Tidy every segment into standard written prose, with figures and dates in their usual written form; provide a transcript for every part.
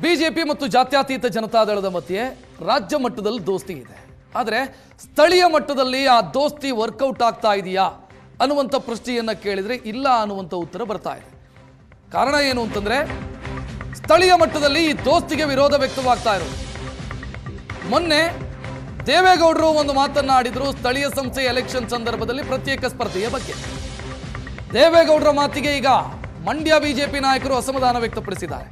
BJP ಮತ್ತು ಜಾತ್ಯತೀತ ಜನತಾದಳದ ಮಧ್ಯೆ ರಾಜ್ಯ ಮಟ್ಟದಲ್ಲಿ ದೋಸ್ತಿ ಇದೆ. ಆದರೆ ಸ್ಥಳೀಯ ಮಟ್ಟದಲ್ಲಿ ಆ ದೋಸ್ತಿ ವರ್ಕೌಟ್ ಆಗ್ತಾ ಇದೆಯಾ ಅನ್ನುವಂಥ ಪ್ರಶ್ನೆಯನ್ನು ಕೇಳಿದರೆ ಇಲ್ಲ ಅನ್ನುವಂಥ ಉತ್ತರ ಬರ್ತಾ ಇದೆ. ಕಾರಣ ಏನು ಅಂತಂದ್ರೆ ಸ್ಥಳೀಯ ಮಟ್ಟದಲ್ಲಿ ಈ ದೋಸ್ತಿಗೆ ವಿರೋಧ ವ್ಯಕ್ತವಾಗ್ತಾ ಇರೋದು. ಮೊನ್ನೆ ದೇವೇಗೌಡರು ಒಂದು ಮಾತನ್ನ ಆಡಿದ್ರು ಸ್ಥಳೀಯ ಸಂಸ್ಥೆ ಎಲೆಕ್ಷನ್ ಸಂದರ್ಭದಲ್ಲಿ ಪ್ರತ್ಯೇಕ ಸ್ಪರ್ಧೆಯ ಬಗ್ಗೆ. ದೇವೇಗೌಡರ ಮಾತಿಗೆ ಈಗ ಮಂಡ್ಯ ಬಿಜೆಪಿ ನಾಯಕರು ಅಸಮಾಧಾನ ವ್ಯಕ್ತಪಡಿಸಿದ್ದಾರೆ.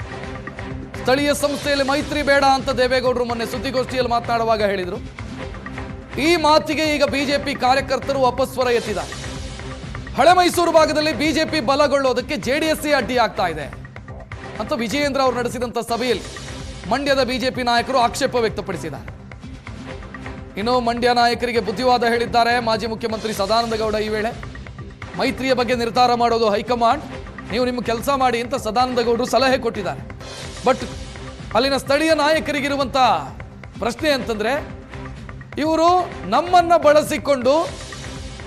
ಸ್ಥಳೀಯ ಸಂಸ್ಥೆಯಲ್ಲಿ ಮೈತ್ರಿ ಬೇಡ ಅಂತ ದೇವೇಗೌಡರು ಮೊನ್ನೆ ಸುದ್ದಿಗೋಷ್ಠಿಯಲ್ಲಿ ಮಾತನಾಡುವಾಗ ಹೇಳಿದರು. ಈ ಮಾತಿಗೆ ಈಗ ಬಿಜೆಪಿ ಕಾರ್ಯಕರ್ತರು ಅಪಸ್ವರ ಎತ್ತಿದ್ದಾರೆ. ಹಳೆ ಮೈಸೂರು ಭಾಗದಲ್ಲಿ ಬಿಜೆಪಿ ಬಲಗೊಳ್ಳೋದಕ್ಕೆ ಜೆಡಿಎಸ್ ಅಡ್ಡಿ ಆಗ್ತಾ ಇದೆ ಅಂತ ವಿಜಯೇಂದ್ರ ಅವರು ನಡೆಸಿದಂಥ ಸಭೆಯಲ್ಲಿ ಮಂಡ್ಯದ ಬಿಜೆಪಿ ನಾಯಕರು ಆಕ್ಷೇಪ ವ್ಯಕ್ತಪಡಿಸಿದ್ದಾರೆ. ಇನ್ನು ಮಂಡ್ಯ ನಾಯಕರಿಗೆ ಬುದ್ಧಿವಾದ ಹೇಳಿದ್ದಾರೆ ಮಾಜಿ ಮುಖ್ಯಮಂತ್ರಿ ಸದಾನಂದ ಗೌಡ. ಈ ವೇಳೆ ಮೈತ್ರಿಯ ಬಗ್ಗೆ ನಿರ್ಧಾರ ಮಾಡೋದು ಹೈಕಮಾಂಡ್, ನೀವು ನಿಮ್ಮ ಕೆಲಸ ಮಾಡಿ ಅಂತ ಸದಾನಂದ ಗೌಡರು ಸಲಹೆ ಕೊಟ್ಟಿದ್ದಾರೆ. ಬಟ್ ಅಲ್ಲಿನ ಸ್ಥಳೀಯ ನಾಯಕರಿಗಿರುವಂಥ ಪ್ರಶ್ನೆ ಅಂತಂದ್ರೆ ಇವರು ನಮ್ಮನ್ನ ಬಳಸಿಕೊಂಡು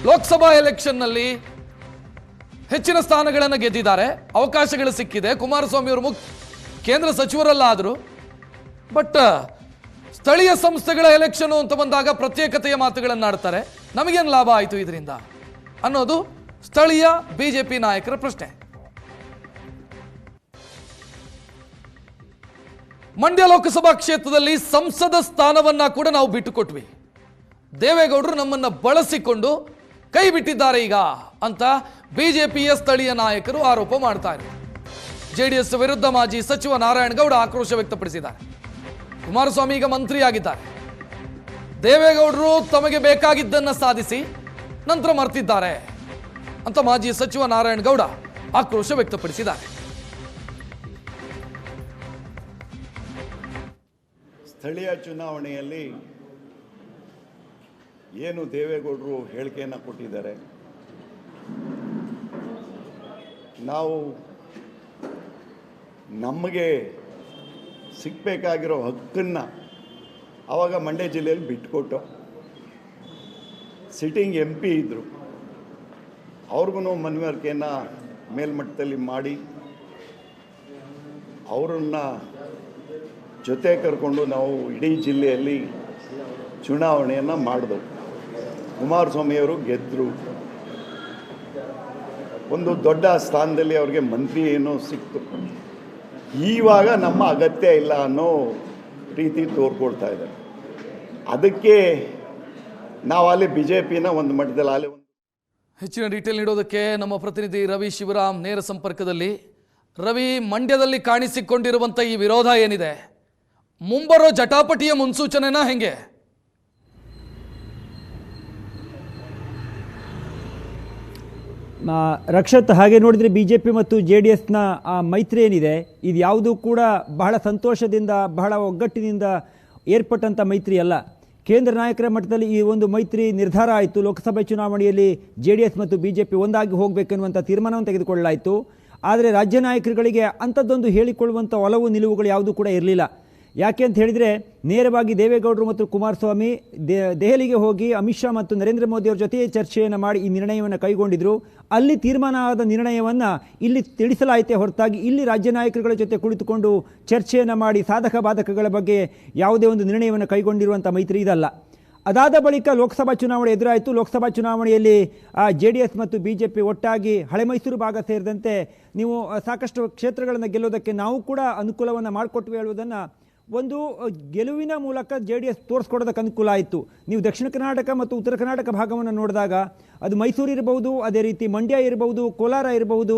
ಲೋಕಸಭಾ ಎಲೆಕ್ಷನ್ನಲ್ಲಿ ಹೆಚ್ಚಿನ ಸ್ಥಾನಗಳನ್ನು ಗೆದ್ದಿದ್ದಾರೆ, ಅವಕಾಶಗಳು ಸಿಕ್ಕಿದೆ. ಕುಮಾರಸ್ವಾಮಿ ಅವರು ಕೇಂದ್ರ ಸಚಿವರಲ್ಲಾದರು. ಬಟ್ ಸ್ಥಳೀಯ ಸಂಸ್ಥೆಗಳ ಎಲೆಕ್ಷನ್ ಅಂತ ಬಂದಾಗ ಪ್ರತ್ಯೇಕತೆಯ ಮಾತುಗಳನ್ನು ಆಡ್ತಾರೆ. ನಮಗೇನು ಲಾಭ ಆಯಿತು ಇದರಿಂದ ಅನ್ನೋದು ಸ್ಥಳೀಯ ಬಿಜೆಪಿ ನಾಯಕರ ಪ್ರಶ್ನೆ. ಮಂಡ್ಯ ಲೋಕಸಭಾ ಕ್ಷೇತ್ರದಲ್ಲಿ ಸಂಸದ ಸ್ಥಾನವನ್ನ ಕೂಡ ನಾವು ಬಿಟ್ಟುಕೊಟ್ವಿ. ದೇವೇಗೌಡರು ನಮ್ಮನ್ನ ಬಳಸಿಕೊಂಡು ಕೈ ಬಿಟ್ಟಿದ್ದಾರೆ ಈಗ ಅಂತ ಬಿಜೆಪಿಯ ಸ್ಥಳೀಯ ನಾಯಕರು ಆರೋಪ ಮಾಡ್ತಾರೆ. ಜೆಡಿಎಸ್ ವಿರುದ್ಧ ಮಾಜಿ ಸಚಿವ ನಾರಾಯಣಗೌಡ ಆಕ್ರೋಶ ವ್ಯಕ್ತಪಡಿಸಿದ್ದಾರೆ. ಕುಮಾರಸ್ವಾಮಿ ಈಗ ಮಂತ್ರಿಯಾಗಿದ್ದಾರೆ. ದೇವೇಗೌಡರು ತಮಗೆ ಬೇಕಾಗಿದ್ದನ್ನ ಸಾಧಿಸಿ ನಂತರ ಮರ್ತಿದ್ದಾರೆ ಅಂತ ಮಾಜಿ ಸಚಿವ ನಾರಾಯಣಗೌಡ ಆಕ್ರೋಶ ವ್ಯಕ್ತಪಡಿಸಿದ್ದಾರೆ. ಸ್ಥಳೀಯ ಚುನಾವಣೆಯಲ್ಲಿ ಏನು ದೇವೇಗೌಡರು ಹೇಳಿಕೆಯನ್ನು ಕೊಟ್ಟಿದ್ದಾರೆ, ನಾವು ನಮಗೆ ಸಿಗಬೇಕಾಗಿರೋ ಹಕ್ಕನ್ನು ಆವಾಗ ಮಂಡ್ಯ ಜಿಲ್ಲೆಯಲ್ಲಿ ಬಿಟ್ಟುಕೊಟ್ಟು ಸಿಟ್ಟಿಂಗ್ MP ಇದ್ದರು, ಅವ್ರಿಗೂ ಮನವರಿಕೆಯನ್ನು ಮೇಲ್ಮಟ್ಟದಲ್ಲಿ ಮಾಡಿ ಅವರನ್ನು ಜೊತೆ ಕರ್ಕೊಂಡು ನಾವು ಇಡೀ ಜಿಲ್ಲೆಯಲ್ಲಿ ಚುನಾವಣೆಯನ್ನು ಮಾಡಿದೆವು. ಕುಮಾರಸ್ವಾಮಿಯವರು ಗೆದ್ದರು. ಒಂದು ದೊಡ್ಡ ಸ್ಥಾನದಲ್ಲಿ ಅವ್ರಿಗೆ ಮಂತ್ರಿ ಏನೋ ಸಿಕ್ತು. ಈವಾಗ ನಮ್ಮ ಅಗತ್ಯ ಇಲ್ಲ ಅನ್ನೋ ರೀತಿ ತೋರ್ಕೊಳ್ತಾ ಇದ್ದಾರೆ. ಅದಕ್ಕೆ ನಾವು ಅಲ್ಲಿ BJPನ ಒಂದು ಮಟ್ಟದಲ್ಲಿ ಅಲ್ಲಿ ಹೆಚ್ಚಿನ ಡೀಟೇಲ್ ನೀಡೋದಕ್ಕೆ ನಮ್ಮ ಪ್ರತಿನಿಧಿ ರವಿ ಶಿವರಾಮ್ ನೇರ ಸಂಪರ್ಕದಲ್ಲಿ. ರವಿ, ಮಂಡ್ಯದಲ್ಲಿ ಕಾಣಿಸಿಕೊಂಡಿರುವಂಥ ಈ ವಿರೋಧ ಏನಿದೆ, ಮುಂಬರೋ ಜಟಾಪಟಿಯ ಮುನ್ಸೂಚನೆನಾ ಹೆಂಗೆ? ರಕ್ಷತ್, ಹಾಗೆ ನೋಡಿದರೆ BJP ಮತ್ತು JDSನ ಆ ಮೈತ್ರಿ ಏನಿದೆ ಇದು ಯಾವುದೂ ಕೂಡ ಬಹಳ ಸಂತೋಷದಿಂದ ಬಹಳ ಒಗ್ಗಟ್ಟಿನಿಂದ ಏರ್ಪಟ್ಟಂಥ ಮೈತ್ರಿ ಅಲ್ಲ. ಕೇಂದ್ರ ನಾಯಕರ ಮಟ್ಟದಲ್ಲಿ ಈ ಒಂದು ಮೈತ್ರಿ ನಿರ್ಧಾರ ಆಯಿತು. ಲೋಕಸಭೆ ಚುನಾವಣೆಯಲ್ಲಿ JDS ಮತ್ತು BJP ಒಂದಾಗಿ ಹೋಗಬೇಕೆನ್ನುವಂಥ ತೀರ್ಮಾನವನ್ನು ತೆಗೆದುಕೊಳ್ಳಲಾಯಿತು. ಆದರೆ ರಾಜ್ಯ ನಾಯಕರುಗಳಿಗೆ ಅಂಥದ್ದೊಂದು ಹೇಳಿಕೊಳ್ಳುವಂಥ ಒಲವು ನಿಲುವುಗಳು ಯಾವುದೂ ಕೂಡ ಇರಲಿಲ್ಲ. ಯಾಕೆ ಅಂತ ಹೇಳಿದರೆ ನೇರವಾಗಿ ದೇವೇಗೌಡರು ಮತ್ತು ಕುಮಾರಸ್ವಾಮಿ ದೆಹಲಿಗೆ ಹೋಗಿ ಅಮಿತ್ ಶಾ ಮತ್ತು ನರೇಂದ್ರ ಮೋದಿ ಅವರ ಜೊತೆಯೇ ಚರ್ಚೆಯನ್ನು ಮಾಡಿ ಈ ನಿರ್ಣಯವನ್ನು ಕೈಗೊಂಡಿದ್ದರು. ಅಲ್ಲಿ ತೀರ್ಮಾನ ಆದ ನಿರ್ಣಯವನ್ನು ಇಲ್ಲಿ ತಿಳಿಸಲಾಯಿತೇ ಹೊರತಾಗಿ ಇಲ್ಲಿ ರಾಜ್ಯ ನಾಯಕರುಗಳ ಜೊತೆ ಕುಳಿತುಕೊಂಡು ಚರ್ಚೆಯನ್ನು ಮಾಡಿ ಸಾಧಕ ಬಾಧಕಗಳ ಬಗ್ಗೆ ಯಾವುದೇ ಒಂದು ನಿರ್ಣಯವನ್ನು ಕೈಗೊಂಡಿರುವಂಥ ಮೈತ್ರಿ ಇದಲ್ಲ. ಅದಾದ ಬಳಿಕ ಲೋಕಸಭಾ ಚುನಾವಣೆ ಎದುರಾಯಿತು. ಲೋಕಸಭಾ ಚುನಾವಣೆಯಲ್ಲಿ JDS ಮತ್ತು BJP ಒಟ್ಟಾಗಿ ಹಳೆ ಮೈಸೂರು ಭಾಗ ಸೇರಿದಂತೆ ನೀವು ಸಾಕಷ್ಟು ಕ್ಷೇತ್ರಗಳನ್ನು ಗೆಲ್ಲೋದಕ್ಕೆ ನಾವು ಕೂಡ ಅನುಕೂಲವನ್ನು ಮಾಡಿಕೊಟ್ವಿ ಹೇಳುವುದನ್ನು ಒಂದು ಗೆಲುವಿನ ಮೂಲಕ JDS ತೋರಿಸ್ಕೊಡೋದಕ್ಕೆ ಅನುಕೂಲ ಆಯಿತು. ನೀವು ದಕ್ಷಿಣ ಕರ್ನಾಟಕ ಮತ್ತು ಉತ್ತರ ಕರ್ನಾಟಕ ಭಾಗವನ್ನು ನೋಡಿದಾಗ ಅದು ಮೈಸೂರು ಇರಬಹುದು, ಅದೇ ರೀತಿ ಮಂಡ್ಯ ಇರಬಹುದು, ಕೋಲಾರ ಇರಬಹುದು,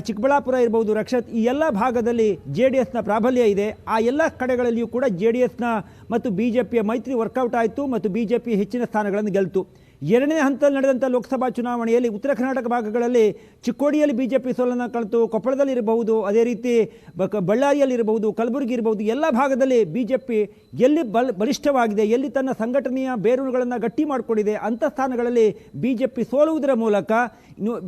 ಚಿಕ್ಕಬಳ್ಳಾಪುರ ಇರಬಹುದು, ರಕ್ಷತ್, ಈ ಎಲ್ಲ ಭಾಗದಲ್ಲಿ JDSನ ಪ್ರಾಬಲ್ಯ ಇದೆ. ಆ ಎಲ್ಲ ಕಡೆಗಳಲ್ಲಿಯೂ ಕೂಡ JDSನ ಮತ್ತು BJPಯ ಮೈತ್ರಿ ವರ್ಕೌಟ್ ಆಯಿತು ಮತ್ತು BJP ಹೆಚ್ಚಿನ ಸ್ಥಾನಗಳನ್ನು ಗೆಲ್ತು. ಎರಡನೇ ಹಂತದಲ್ಲಿ ನಡೆದಂಥ ಲೋಕಸಭಾ ಚುನಾವಣೆಯಲ್ಲಿ ಉತ್ತರ ಕರ್ನಾಟಕ ಭಾಗಗಳಲ್ಲಿ ಚಿಕ್ಕೋಡಿಯಲ್ಲಿ BJP ಸೋಲನ್ನು ಕಲಿತು, ಕೊಪ್ಪಳದಲ್ಲಿ ಇರಬಹುದು, ಅದೇ ರೀತಿ ಬಳ್ಳಾರಿಯಲ್ಲಿ ಇರಬಹುದು, ಕಲಬುರಗಿ ಇರಬಹುದು, ಎಲ್ಲ ಭಾಗದಲ್ಲಿ BJP ಎಲ್ಲಿ ಬಲಿಷ್ಠವಾಗಿದೆ, ಎಲ್ಲಿ ತನ್ನ ಸಂಘಟನೆಯ ಬೇರುಗಳನ್ನು ಗಟ್ಟಿ ಮಾಡಿಕೊಂಡಿದೆ ಅಂಥ ಸ್ಥಾನಗಳಲ್ಲಿ BJP ಸೋಲುವುದರ ಮೂಲಕ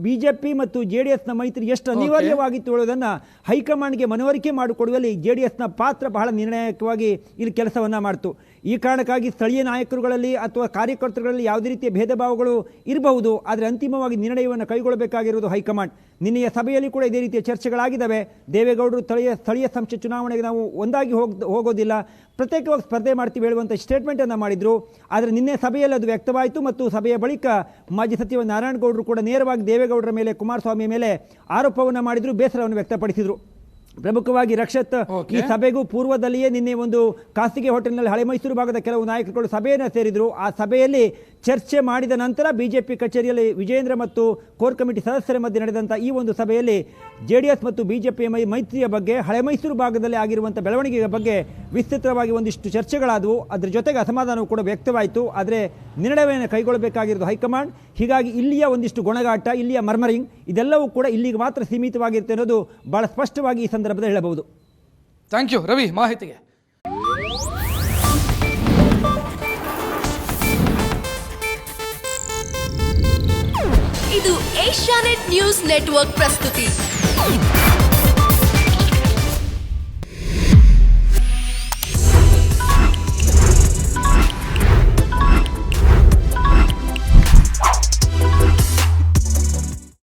BJP ಮತ್ತು JDSನ ಮೈತ್ರಿ ಎಷ್ಟು ಅನಿವಾರ್ಯವಾಗಿತ್ತು ಹೇಳುವುದನ್ನು ಹೈಕಮಾಂಡ್ಗೆ ಮನವರಿಕೆ ಮಾಡಿಕೊಡುವಲ್ಲಿ JDSನ ಪಾತ್ರ ಬಹಳ ನಿರ್ಣಾಯಕವಾಗಿ ಇಲ್ಲಿ ಕೆಲಸವನ್ನು ಮಾಡಿತು. ಈ ಕಾರಣಕ್ಕಾಗಿ ಸ್ಥಳೀಯ ನಾಯಕರುಗಳಲ್ಲಿ ಅಥವಾ ಕಾರ್ಯಕರ್ತರುಗಳಲ್ಲಿ ಯಾವುದೇ ರೀತಿಯ ಭೇದ ಭಾವಗಳು ಇರಬಹುದು, ಆದರೆ ಅಂತಿಮವಾಗಿ ನಿರ್ಣಯವನ್ನು ಕೈಗೊಳ್ಳಬೇಕಾಗಿರುವುದು ಹೈಕಮಾಂಡ್. ನಿನ್ನೆಯ ಸಭೆಯಲ್ಲಿ ಕೂಡ ಇದೇ ರೀತಿಯ ಚರ್ಚೆಗಳಾಗಿದ್ದಾವೆ. ದೇವೇಗೌಡರು ಸ್ಥಳೀಯ ಸಂಸ್ಥೆ ಚುನಾವಣೆಗೆ ನಾವು ಒಂದಾಗಿ ಹೋಗೋದಿಲ್ಲ, ಪ್ರತ್ಯೇಕವಾಗಿ ಸ್ಪರ್ಧೆ ಮಾಡ್ತೀವಿ ಹೇಳುವಂಥ ಸ್ಟೇಟ್ಮೆಂಟನ್ನು ಮಾಡಿದರು. ಆದರೆ ನಿನ್ನೆ ಸಭೆಯಲ್ಲಿ ಅದು ವ್ಯಕ್ತವಾಯಿತು ಮತ್ತು ಸಭೆಯ ಬಳಿಕ ಮಾಜಿ ಸಚಿವ ನಾರಾಯಣಗೌಡರು ಕೂಡ ನೇರವಾಗಿ ದೇವೇಗೌಡರ ಮೇಲೆ, ಕುಮಾರಸ್ವಾಮಿ ಮೇಲೆ ಆರೋಪವನ್ನು ಮಾಡಿದರು, ಬೇಸರವನ್ನು ವ್ಯಕ್ತಪಡಿಸಿದರು. ಪ್ರಮುಖವಾಗಿ ರಕ್ಷತ್, ಈ ಸಭೆಗೂ ಪೂರ್ವದಲ್ಲಿಯೇ ನಿನ್ನೆ ಒಂದು ಖಾಸಗಿ ಹೋಟೆಲ್ನಲ್ಲಿ ಹಳೆ ಮೈಸೂರು ಭಾಗದ ಕೆಲವು ನಾಯಕರುಗಳು ಸಭೆಯನ್ನು ಸೇರಿದರು. ಆ ಸಭೆಯಲ್ಲಿ ಚರ್ಚೆ ಮಾಡಿದ ನಂತರ ಬಿಜೆಪಿ ಕಚೇರಿಯಲ್ಲಿ ವಿಜೇಂದ್ರ ಮತ್ತು ಕೋರ್ ಕಮಿಟಿ ಸದಸ್ಯರ ಮಧ್ಯೆ ನಡೆದಂಥ ಈ ಒಂದು ಸಭೆಯಲ್ಲಿ JDS ಮತ್ತು ಬಿಜೆಪಿ ಮೈತ್ರಿಯ ಬಗ್ಗೆ, ಹಳೆ ಮೈಸೂರು ಭಾಗದಲ್ಲಿ ಆಗಿರುವಂಥ ಬೆಳವಣಿಗೆಯ ಬಗ್ಗೆ ವಿಸ್ತೃತವಾಗಿ ಒಂದಿಷ್ಟು ಚರ್ಚೆಗಳಾದವು. ಅದರ ಜೊತೆಗೆ ಅಸಮಾಧಾನವೂ ಕೂಡ ವ್ಯಕ್ತವಾಯಿತು. ಆದರೆ ನಿರ್ಣಯವನ್ನು ಕೈಗೊಳ್ಳಬೇಕಾಗಿರೋದು ಹೈಕಮಾಂಡ್. ಹೀಗಾಗಿ ಇಲ್ಲಿಯ ಒಂದಿಷ್ಟು ಗೊಣಗಾಟ, ಇಲ್ಲಿಯ ಮರ್ಮರಿಂಗ್, ಇದೆಲ್ಲವೂ ಕೂಡ ಇಲ್ಲಿಗೆ ಮಾತ್ರ ಸೀಮಿತವಾಗಿರುತ್ತೆ ಅನ್ನೋದು ಬಹಳ ಸ್ಪಷ್ಟವಾಗಿ ಈ ಸಂದರ್ಭದಲ್ಲಿ ಹೇಳಬಹುದು. ಥ್ಯಾಂಕ್ ಯು ರವಿ ಮಾಹಿತಿಗೆ. ಇದು ಏಷ್ಯಾನೆಟ್ ನ್ಯೂಸ್ ನೆಟ್ವರ್ಕ್ ಪ್ರಸ್ತುತಿ.